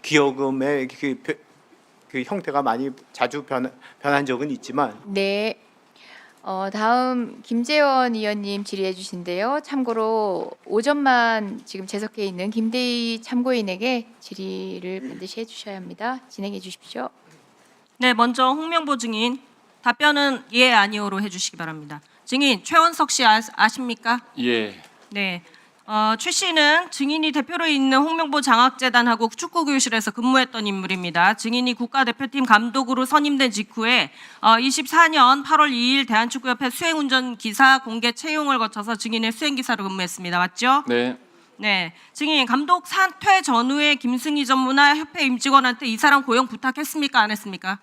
기여금의 그 형태가 많이 자주 변한 적은 있지만. 네. 다음 김재원 의원님 질의해 주신데요. 참고로 5점만 지금 재석해 있는 김대희 참고인에게 질의를 반드시 해주셔야 합니다. 진행해 주십시오. 네, 먼저 홍명보 증인 답변은 예 아니오로 해주시기 바랍니다. 증인 최원석 씨 아십니까? 예. 네. 최 씨는 증인이 대표로 있는 홍명보 장학재단하고 축구교실에서 근무했던 인물입니다. 증인이 국가대표팀 감독으로 선임된 직후에 24년 8월 2일 대한축구협회 수행운전기사 공개 채용을 거쳐서 증인의 수행기사로 근무했습니다. 맞죠? 네. 네. 증인 감독 사퇴 전후에 김승희 전무나 협회 임직원한테 이 사람 고용 부탁했습니까? 안 했습니까?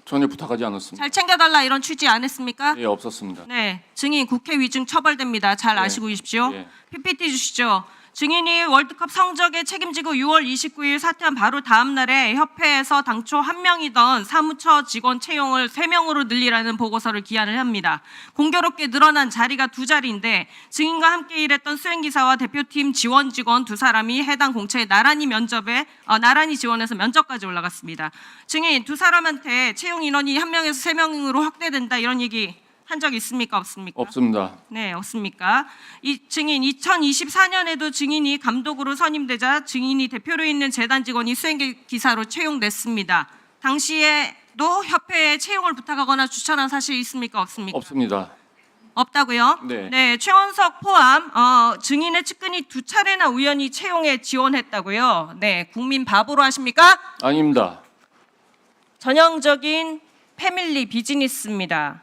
전혀 부탁하지 않았습니다. 잘 챙겨달라 이런 취지 안 했습니까? 예, 없었습니다. 네, 증인 국회 위증 처벌됩니다. 잘 네. 아시고 계십시오. 예. PPT 주시죠. 증인이 월드컵 성적에 책임지고 6월 29일 사퇴한 바로 다음 날에 협회에서 당초 1명이던 사무처 직원 채용을 3명으로 늘리라는 보고서를 기한을 합니다. 공교롭게 늘어난 자리가 2자리인데 증인과 함께 일했던 수행기사와 대표팀 지원 직원 2사람이 해당 공채에 나란히 지원해서 면접까지 올라갔습니다. 증인 2사람한테 채용 인원이 1명에서 3명으로 확대된다 이런 얘기 한 적 있습니까? 없습니까? 없습니다. 네, 없습니까? 이 증인 2024년에도 증인이 감독으로 선임되자 증인이 대표로 있는 재단 직원이 수행기사로 채용됐습니다. 당시에도 협회에 채용을 부탁하거나 추천한 사실 있습니까? 없습니까? 없습니다. 없다고요? 네. 최원석 포함 증인의 측근이 2차례나 우연히 채용에 지원했다고요? 네, 국민 바보로 하십니까? 아닙니다. 전형적인 패밀리 비즈니스입니다.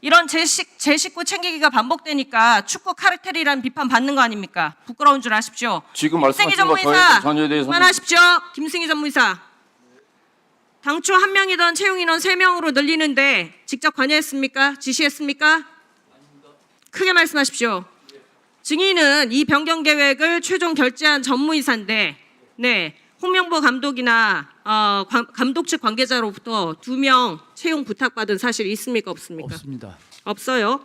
이런 제 식구 챙기기가 반복되니까 축구 카르텔이라는 비판 받는 거 아닙니까? 부끄러운 줄 아십시오. 지금 김승희 말씀하신 것 전무이사 전에 대해서 그만하십시오. 김승희 전무이사. 당초 1명이던 채용 인원 3명으로 늘리는데 직접 관여했습니까? 지시했습니까? 크게 말씀하십시오. 증인은 이 변경 계획을 최종 결재한 전무이사인데, 네, 홍명보 감독이나 감독 측 관계자로부터 2명 채용 부탁받은 사실 있습니까? 없습니까? 없습니다. 없어요.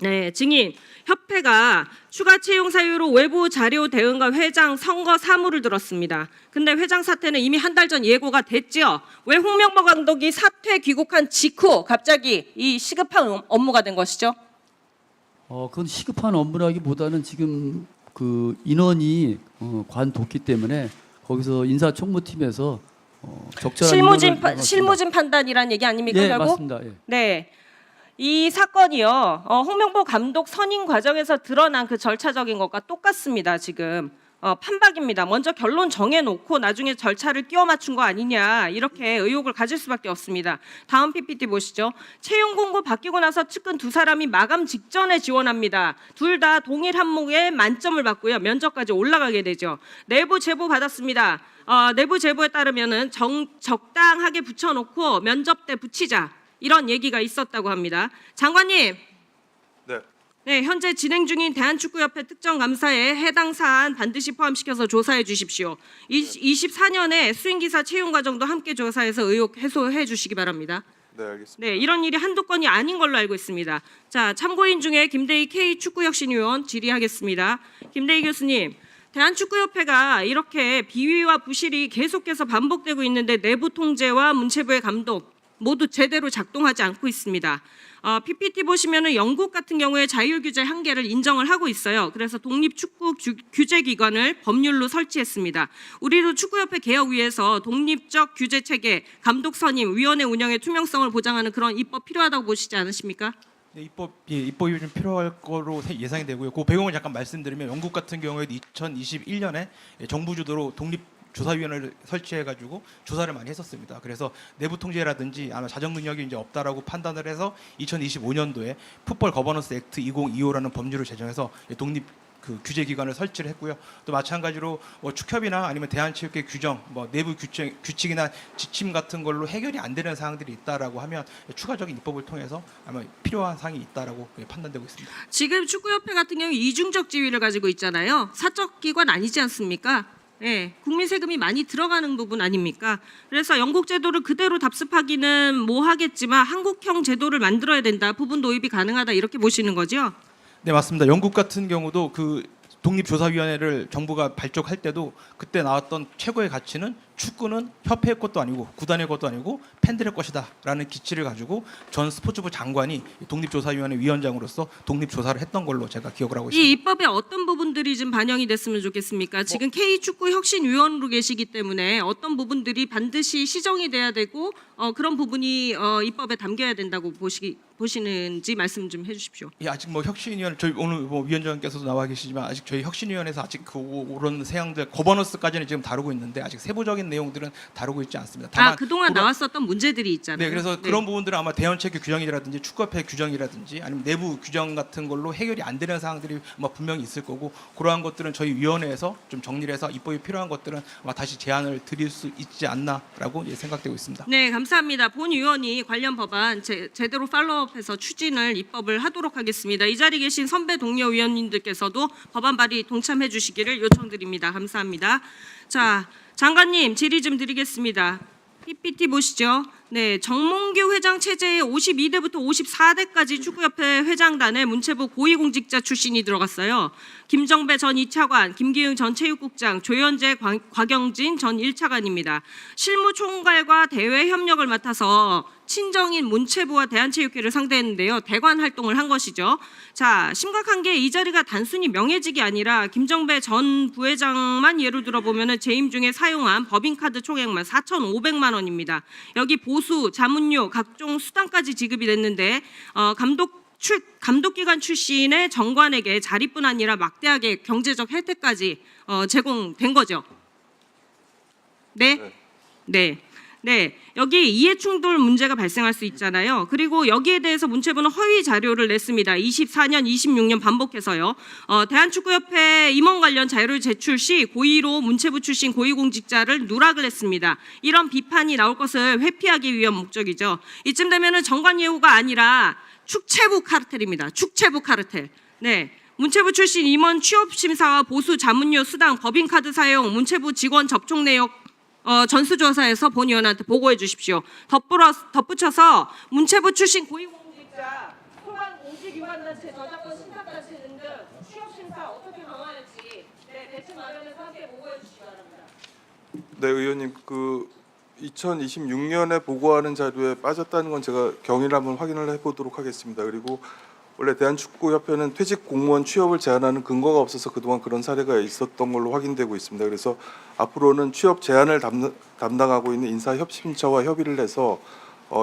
네, 증인. 협회가 추가 채용 사유로 외부 자료 대응과 회장 선거 사무를 들었습니다. 근데 회장 사퇴는 이미 한 달 전 예고가 됐죠. 왜 홍명보 감독이 사퇴 귀국한 직후 갑자기 이 시급한 업무가 된 것이죠? 그건 시급한 업무라기보다는 지금 그 인원이 관뒀기 때문에 거기서 인사총무팀에서 적절한 실무진 판단이란 얘기 아닙니까? 예, 결국? 맞습니다. 예. 네. 이 사건이요. 홍명보 감독 선임 과정에서 드러난 그 절차적인 것과 똑같습니다. 지금 판박입니다. 먼저 결론 정해놓고 나중에 절차를 끼워 맞춘 거 아니냐 이렇게 의혹을 가질 수밖에 없습니다. 다음 PPT 보시죠. 채용 공고 바뀌고 나서 측근 2사람이 마감 직전에 지원합니다. 둘 다 동일 항목에 만점을 받고요. 면접까지 올라가게 되죠. 내부 제보 받았습니다. 내부 제보에 따르면은 적당하게 붙여놓고 면접 때 붙이자 이런 얘기가 있었다고 합니다. 장관님. 네, 현재 진행 중인 대한축구협회 특정감사에 해당 사안 반드시 포함시켜서 조사해 주십시오. 24년에 수행기사 채용 과정도 함께 조사해서 의혹 해소해 주시기 바랍니다. 네, 알겠습니다. 네, 이런 일이 한두 건이 아닌 걸로 알고 있습니다. 자, 참고인 중에 김대희 K축구혁신위원 질의하겠습니다. 김대희 교수님, 대한축구협회가 이렇게 비위와 부실이 계속해서 반복되고 있는데 내부 통제와 문체부의 감독 모두 제대로 작동하지 않고 있습니다. PPT 보시면은 영국 같은 경우에 자율규제 한계를 인정을 하고 있어요. 그래서 독립축구 규제기관을 법률로 설치했습니다. 우리도 축구협회 개혁 위해서 독립적 규제 체계, 감독 선임, 위원회 운영의 투명성을 보장하는 그런 입법 필요하다고 보시지 않으십니까? 네, 입법이 좀 필요할 거로 예상이 되고요. 그 배경을 잠깐 말씀드리면 영국 같은 경우에도 2021년에 정부 주도로 독립 조사위원회를 설치해가지고 조사를 많이 했었습니다. 그래서 내부 통제라든지 아마 자정 능력이 이제 없다라고 판단을 해서 2025년도에 풋볼 거버넌스 액트 2025라는 법률을 제정해서 독립 그 규제 기관을 설치를 했고요. 또 마찬가지로 축협이나 아니면 대한체육회 규정, 내부 규칙이나 지침 같은 걸로 해결이 안 되는 사항들이 있다라고 하면 추가적인 입법을 통해서 아마 필요한 사항이 있다라고 판단되고 있습니다. 지금 축구협회 같은 경우 이중적 지위를 가지고 있잖아요. 사적 기관 아니지 않습니까? 네, 국민 세금이 많이 들어가는 부분 아닙니까? 그래서 영국 제도를 그대로 답습하기는 뭐하겠지만 한국형 제도를 만들어야 된다. 부분 도입이 가능하다 이렇게 보시는 거죠? 네, 맞습니다. 영국 같은 경우도 그 독립조사위원회를 정부가 발족할 때도 그때 나왔던 최고의 가치는 축구는 협회의 것도 아니고 구단의 것도 아니고 팬들의 것이다라는 기치를 가지고 전 스포츠부 장관이 독립조사위원회 위원장으로서 독립조사를 했던 걸로 제가 기억을 하고 있습니다. 이 입법에 어떤 부분들이 좀 반영이 됐으면 좋겠습니까? 지금 K축구혁신위원으로 계시기 때문에 어떤 부분들이 반드시 시정이 돼야 되고 그런 부분이 입법에 담겨야 된다고 보시는지 말씀 좀 해주십시오. 예, 아직 뭐 혁신위원 저희 오늘 뭐 위원장께서도 나와 계시지만 아직 저희 혁신위원회에서 아직 그런 사항들 거버넌스까지는 지금 다루고 있는데 아직 세부적인 내용들은 다루고 있지 않습니다. 다만 그동안 나왔었던 문제들이 있잖아요. 네, 그래서 그런 부분들은 아마 대연체계 규정이라든지 축구협회 규정이라든지 아니면 내부 규정 같은 걸로 해결이 안 되는 사항들이 아마 분명히 있을 거고 그러한 것들은 저희 위원회에서 좀 정리를 해서 입법이 필요한 것들은 아마 다시 제안을 드릴 수 있지 않나라고 생각되고 있습니다. 네, 감사합니다. 본 의원이 관련 법안 제대로 팔로우업해서 추진을 입법을 하도록 하겠습니다. 이 자리에 계신 선배 동료 의원님들께서도 법안 발의 동참해 주시기를 요청드립니다. 감사합니다. 자, 장관님 질의 좀 드리겠습니다. PPT 보시죠. 네, 정몽규 회장 체제에 52대부터 54대까지 축구협회 회장단에 문체부 고위공직자 출신이 들어갔어요. 김정배 전 2차관, 김기흥 전 체육국장, 조현재, 곽영진 전 1차관입니다. 실무총괄과 대외 협력을 맡아서 친정인 문체부와 대한체육회를 상대했는데요. 대관 활동을 한 것이죠. 자, 심각한 게 이 자리가 단순히 명예직이 아니라 김정배 전 부회장만 예를 들어보면 재임 중에 사용한 법인카드 총액만 4,500만 원입니다. 여기 보수, 자문료, 각종 수당까지 지급이 됐는데 감독기관 출신의 정관에게 자리뿐 아니라 막대하게 경제적 혜택까지 제공된 거죠. 네? 네. 네, 여기 이해충돌 문제가 발생할 수 있잖아요. 그리고 여기에 대해서 문체부는 허위 자료를 냈습니다. 24년, 26년 반복해서요. 대한축구협회 임원 관련 자료를 제출 시 고의로 문체부 출신 고위공직자를 누락을 했습니다. 이런 비판이 나올 것을 회피하기 위한 목적이죠. 이쯤 되면은 정관 예우가 아니라 축체부 카르텔입니다. 축체부 카르텔. 네. 문체부 출신 임원 취업 심사와 보수 자문료 수당, 법인카드 사용, 문체부 직원 접촉 내역 전수조사에서 본 의원한테 보고해 주십시오. 덧붙여서 문체부 출신 고위공직자, 소관 공직 위반단체, 저작권 신탁단체 등등 취업심사 어떻게 강화할지 대책 마련해서 함께 보고해 주시기 바랍니다. 네, 의원님, 2026년에 보고하는 자료에 빠졌다는 건 제가 경위를 한번 확인을 해보도록 하겠습니다. 그리고 원래 대한축구협회는 퇴직 공무원 취업을 제한하는 근거가 없어서 그동안 그런 사례가 있었던 걸로 확인되고 있습니다. 그래서 앞으로는 취업 제한을 담당하고 있는 인사협심처와 협의를 해서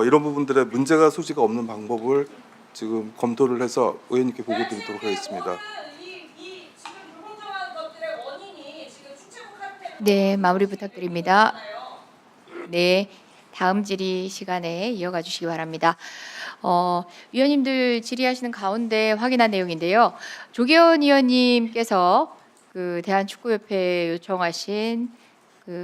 이런 부분들에 문제가 소지가 없는 방법을 지금 검토를 해서 의원님께 보고드리도록 하겠습니다. 네, 마무리 부탁드립니다. 네, 다음 질의 시간에 이어가 주시기 바랍니다. 위원님들 질의하시는 가운데 확인한 내용인데요. 조계원 의원님께서 대한축구협회에 요청하신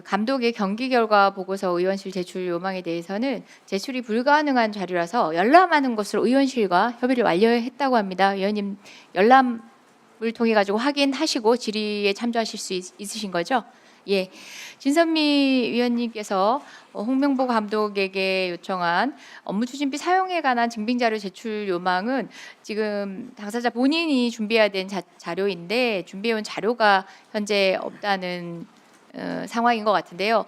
감독의 경기 결과 보고서 의원실 제출 요망에 대해서는 제출이 불가능한 자료라서 열람하는 것으로 의원실과 협의를 완료했다고 합니다. 의원님 열람을 통해 가지고 확인하시고 질의에 참조하실 수 있으신 거죠? 예, 진선미 위원님께서 홍명보 감독에게 요청한 업무 추진비 사용에 관한 증빙자료 제출 요망은 지금 당사자 본인이 준비해야 된 자료인데 준비해온 자료가 현재 없다는 상황인 것 같은데요.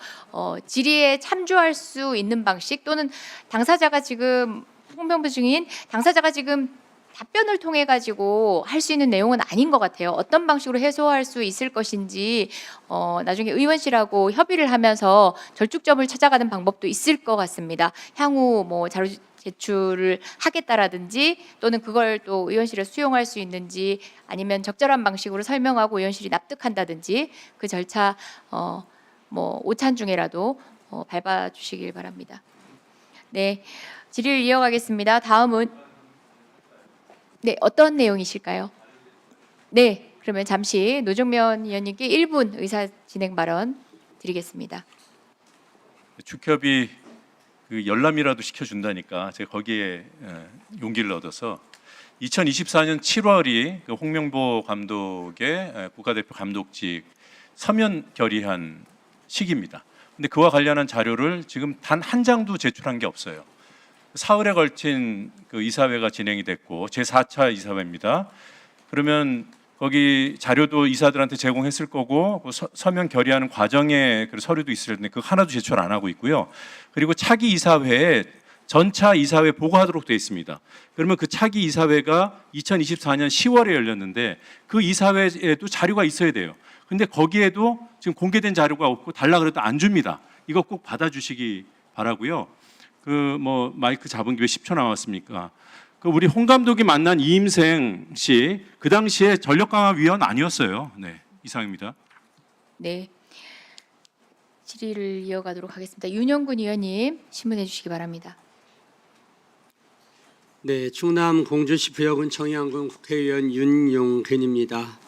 질의에 참조할 수 있는 방식 또는 당사자가 지금 홍명보 증인 당사자가 지금 답변을 통해 가지고 할 수 있는 내용은 아닌 것 같아요. 어떤 방식으로 해소할 수 있을 것인지 나중에 의원실하고 협의를 하면서 절충점을 찾아가는 방법도 있을 것 같습니다. 향후 뭐 자료 제출을 하겠다라든지 또는 그걸 또 의원실에 수용할 수 있는지 아니면 적절한 방식으로 설명하고 의원실이 납득한다든지 그 절차 뭐 오찬 중에라도 밟아 주시길 바랍니다. 네, 질의를 이어가겠습니다. 다음은 네, 어떤 내용이실까요? 네, 그러면 잠시 노정면 의원님께 1분 의사 진행 발언 드리겠습니다. 축협이 열람이라도 시켜준다니까 제가 거기에 용기를 얻어서 2024년 7월이 홍명보 감독의 국가대표 감독직 서면 결의한 시기입니다. 근데 그와 관련한 자료를 지금 단 한 장도 제출한 게 없어요. 사흘에 걸친 이사회가 진행이 됐고 제4차 이사회입니다. 그러면 거기 자료도 이사들한테 제공했을 거고 서면 결의하는 과정에 그 서류도 있을 텐데 그 하나도 제출 안 하고 있고요. 그리고 차기 이사회에 전차 이사회 보고하도록 되어 있습니다. 그러면 그 차기 이사회가 2024년 10월에 열렸는데 그 이사회에도 자료가 있어야 돼요. 근데 거기에도 지금 공개된 자료가 없고 달라 그래도 안 줍니다. 이거 꼭 받아주시기 바라고요. 그 뭐 마이크 잡은 게 왜 10초 남았습니까? 그 우리 홍 감독이 만난 이임생 씨 그 당시에 전력강화위원 아니었어요. 네, 이상입니다. 네. 질의를 이어가도록 하겠습니다. 윤영군 의원님 신문해 주시기 바랍니다. 네, 충남 공주시 부여군 청양군 국회의원 윤용근입니다.